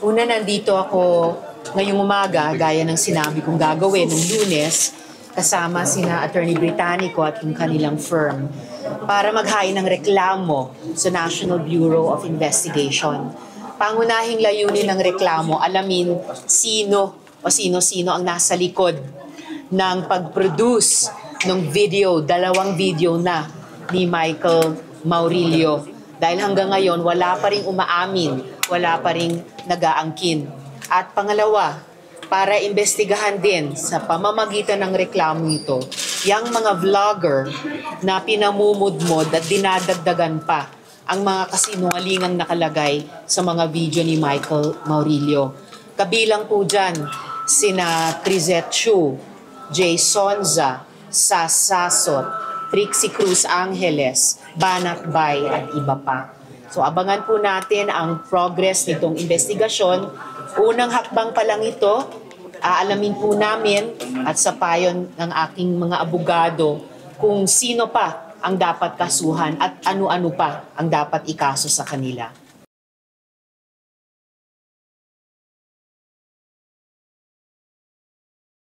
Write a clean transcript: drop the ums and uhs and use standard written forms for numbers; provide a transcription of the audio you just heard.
Una, nandito ako ngayong umaga, gaya ng sinabi kong gagawin ng Lunes, kasama sina Attorney Britannico at yung kanilang firm para maghain ng reklamo sa National Bureau of Investigation. Pangunahing layunin ng reklamo, alamin sino o sino-sino ang nasa likod ng pag-produce ng video, 2 video na ni Michael Maurilio. Dahil hanggang ngayon, wala pa rin umaamin, wala pa rin nag-aangkin. At pangalawa, para imbestigahan din sa pamamagitan ng reklamo ito, yung mga vlogger na pinamumudmod at dinadagdagan pa ang mga kasinungalingang nakalagay sa mga video ni Michael Maurilio. Kabilang po dyan, sina Trizet Chu, Jay Sonza, Sas Sasot, Trixie Cruz Angeles, Banat Bay at iba pa. So abangan po natin ang progress nitong investigasyon. Unang hakbang pa lang ito, aalamin po namin at sa payon ng aking mga abogado kung sino pa ang dapat kasuhan at ano-ano pa ang dapat ikaso sa kanila.